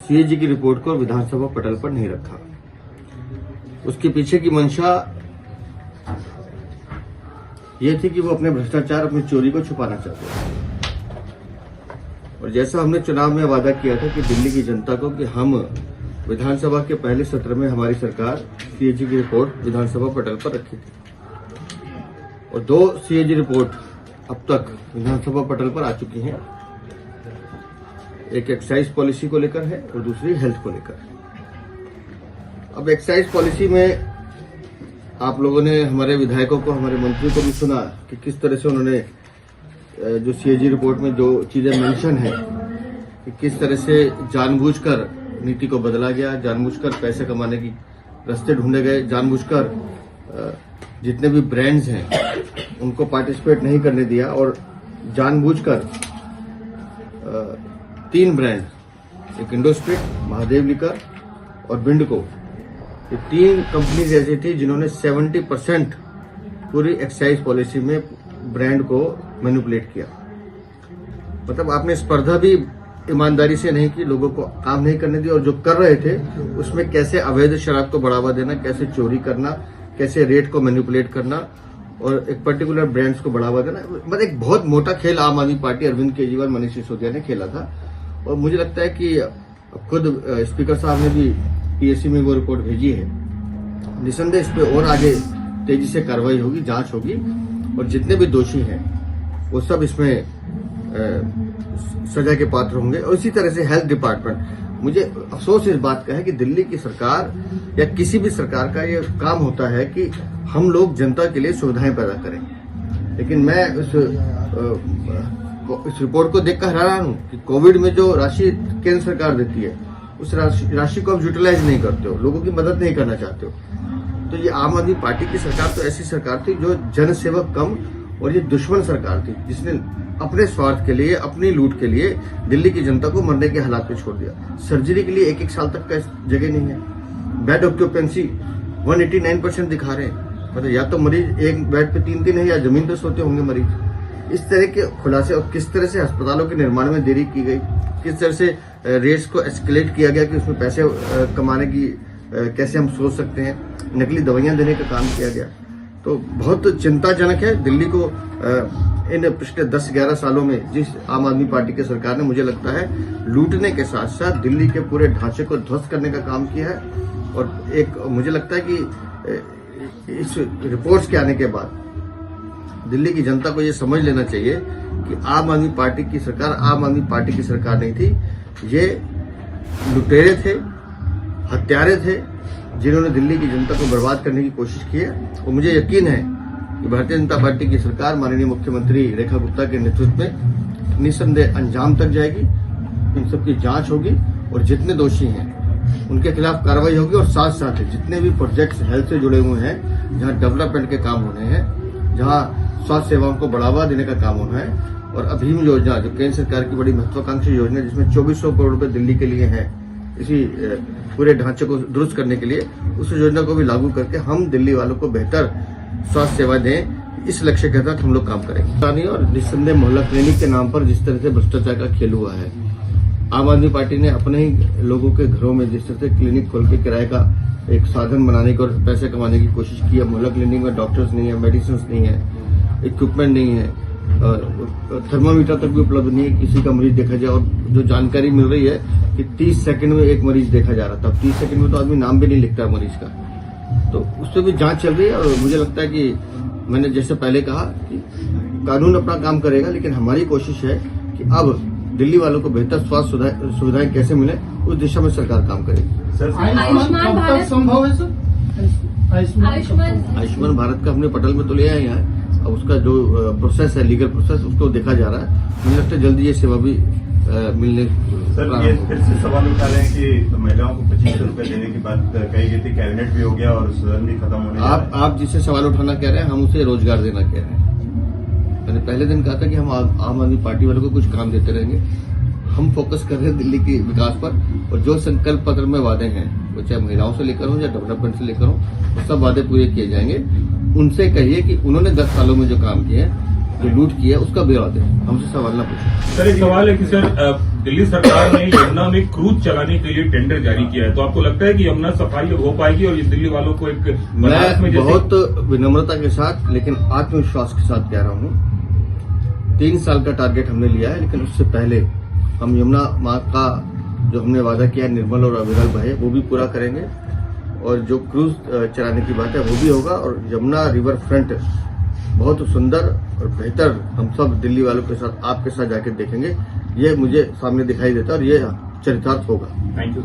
CAG की report को विधानसभा पटल पर नहीं रखा। उसके पीछे की मंशा ये थी कि वो अपने भ्रष्टाचार, अपनी चोरी को छुपाना चाहते थे। और जैसा हमने चुनाव में वादा किया था कि दिल्ली की जनता को कि हम विधानसभा के पहले सत्र में हमारी सरकार सीएजी की रिपोर्ट विधानसभा पटल पर रखी थी और 2 सीएजी रिपोर्ट अब तक विधानसभा पटल पर आ चुकी हैं। एक एक्साइज पॉलिसी को लेकर है और दूसरी हेल्थ को लेकर है। अब एक्साइज पॉलिसी में आप लोगों ने हमारे विधायकों को, हमारे मंत्रियों को भी सुना कि किस तरह से उन्होंने जो सीएजी रिपोर्ट में जो चीजें मेंशन है कि किस तरह से जानबूझकर नीति को बदला गया, जानबूझकर पैसे कमाने की रास्ते ढूंढे गए, जानबूझकर जितने भी ब्रांड्स हैं उनको पार्टिसिपेट नहीं करने दिया और जानबूझकर 3 ब्रांड, एक इंडोस्ट्रिट, महादेव लिकर और बिंडको, ये 3 कंपनीज ऐसी थी जिन्होंने 70% पूरी एक्साइज पॉलिसी में ब्रांड को मैनिपुलेट किया। मतलब आपने स्पर्धा भी ईमानदारी से नहीं की, लोगों को काम नहीं करने दिया और जो कर रहे थे उसमें कैसे अवैध शराब को बढ़ावा देना, कैसे चोरी करना, कैसे रेट को मैनिपुलेट करना और एक पर्टिकुलर ब्रांड्स को बढ़ावा देना। मतलब एक बहुत मोटा खेल आम आदमी पार्टी, अरविंद केजरीवाल, मनीष सिसोदिया ने खेला था। और मुझे लगता है कि खुद स्पीकर साहब ने भी पीएससी में वो रिपोर्ट भेजी है। निसंदेह इस पे और आगे तेजी से कार्रवाई होगी, जांच होगी और जितने भी दोषी हैं वो सब इसमें सजा के पात्र होंगे। और इसी तरह से हेल्थ डिपार्टमेंट, मुझे अफसोस इस बात का है कि दिल्ली की सरकार या किसी भी सरकार का ये काम होता है कि हम लोग जनता के लिए सुविधाएं पैदा करें, लेकिन मैं इस रिपोर्ट को देखकर हैरान हूं कि कोविड में जो राशि केंद्र सरकार देती है उस राशि को आप यूटिलाइज नहीं करते हो, लोगों की मदद नहीं करना चाहते हो। तो ये आम आदमी पार्टी की सरकार तो ऐसी सरकार थी जो जनसेवक कम और ये दुश्मन सरकार थी जिसने अपने स्वार्थ के लिए, अपनी लूट के लिए दिल्ली की जनता को मरने के हालात में छोड़ दिया। सर्जरी के लिए 1-1 साल तक का जगह नहीं है। बेड ऑक्यूपेंसी 189% दिखा रहे हैं। मतलब या तो मरीज एक बेड पे 3 है या जमीन पे सोते होंगे मरीज। इस तरह के खुलासे और किस तरह से अस्पतालों के निर्माण में देरी की गई, किस तरह से रेट्स को एस्केलेट किया गया कि उसमें पैसे कमाने की कैसे हम सोच सकते हैं, नकली दवाइयां देने का काम किया गया। तो बहुत चिंताजनक है। दिल्ली को इन पिछले 10-11 सालों में जिस आम आदमी पार्टी की सरकार ने, मुझे लगता है, लूटने के साथ साथ दिल्ली के पूरे ढांचे को ध्वस्त करने का काम किया है। और एक मुझे लगता है कि इस रिपोर्ट्स के आने के बाद दिल्ली की जनता को ये समझ लेना चाहिए कि आम आदमी पार्टी की सरकार आम आदमी पार्टी की सरकार नहीं थी। ये लुटेरे थे, हत्यारे थे जिन्होंने दिल्ली की जनता को बर्बाद करने की कोशिश की है। और मुझे यकीन है कि भारतीय जनता पार्टी की सरकार माननीय मुख्यमंत्री रेखा गुप्ता के नेतृत्व में निसंदेह अंजाम तक जाएगी। इन सबकी जांच होगी और जितने दोषी हैं उनके खिलाफ कार्रवाई होगी। और साथ साथ जितने भी प्रोजेक्ट्स हेल्थ से जुड़े हुए हैं, जहां डेवलपमेंट के काम होने हैं, जहां स्वास्थ्य सेवाओं को बढ़ावा देने का काम होना है, और अभीम योजना जो केंद्र सरकार की बड़ी महत्वाकांक्षी योजना जिसमें 2400 करोड़ रुपए दिल्ली के लिए है, इसी पूरे ढांचे को दुरुस्त करने के लिए, उस योजना को भी लागू करके हम दिल्ली वालों को बेहतर स्वास्थ्य सेवा दें, इस लक्ष्य के तहत हम लोग काम करेंगे। और निस्संदेह मोहल्ला क्लिनिक के नाम पर जिस तरह से भ्रष्टाचार का खेल हुआ है, आम आदमी पार्टी ने अपने ही लोगों के घरों में जिस तरह से क्लिनिक खोल के किराए का एक साधन बनाने की और पैसे कमाने की कोशिश की है। मोहल्ला क्लिनिक में डॉक्टर्स नहीं है, मेडिसिन नहीं है, इक्विपमेंट नहीं है, थर्मामीटर तक भी उपलब्ध नहीं है किसी का मरीज देखा जाए। और जो जानकारी मिल रही है कि 30 सेकंड में एक मरीज देखा जा रहा था। 30 सेकंड में तो आदमी नाम भी नहीं लिखता है मरीज का। तो उस पर भी जांच चल रही है। और मुझे लगता है कि मैंने जैसे पहले कहा कि कानून अपना काम करेगा, लेकिन हमारी कोशिश है कि अब दिल्ली वालों को बेहतर स्वास्थ्य सुविधाएं कैसे मिले, उस दिशा में सरकार काम करेगी। सर, आयुष्मान भारत संभव है सर? आयुष्मान भारत का हमने पटल में तो ले आए हैं। अब उसका जो प्रोसेस है, लीगल प्रोसेस, उसको देखा जा रहा है। मुझे लगता है जल्दी ये सेवा भी मिलने। सर, ये फिर से सवाल उठा रहे हैं कि महिलाओं को 2500 रुपए देने की बात कही गई थी, कैबिनेट भी हो गया और सदन भी खत्म होने। आप जिससे सवाल उठाना कह रहे हैं, हम उसे रोजगार देना कह रहे हैं। मैंने पहले दिन कहा था कि हम आम आदमी पार्टी वालों को कुछ काम देते रहेंगे। हम फोकस कर रहे हैं दिल्ली के विकास पर, और जो संकल्प पत्र में वादे हैं, वो चाहे महिलाओं से लेकर हो या डेवलपमेंट से लेकर हो, वो सब वादे पूरे किए जाएंगे। उनसे कहिए कि उन्होंने 10 सालों में जो काम किए हैं जो लूट किया है उसका ब्यौरा दें, हमसे सवाल ना पूछें। सर, एक सवाल है कि सर दिल्ली सरकार ने यमुना में क्रूज चलाने के लिए टेंडर जारी किया है, तो आपको लगता है कि यमुना सफाई हो पाएगी और ये दिल्ली वालों को एक बनारस में मैं बहुत विनम्रता के साथ लेकिन आत्मविश्वास के साथ कह रहा हूँ, 3 साल का टारगेट हमने लिया है, लेकिन उससे पहले हम यमुना माँ का जो हमने वादा किया है निर्मल और अविरल बहे वो भी पूरा करेंगे, और जो क्रूज चलाने की बात है वो भी होगा, और यमुना रिवर फ्रंट बहुत सुंदर और बेहतर हम सब दिल्ली वालों के साथ आपके साथ जाके देखेंगे, ये मुझे सामने दिखाई देता है और ये चरितार्थ होगा। Thank you.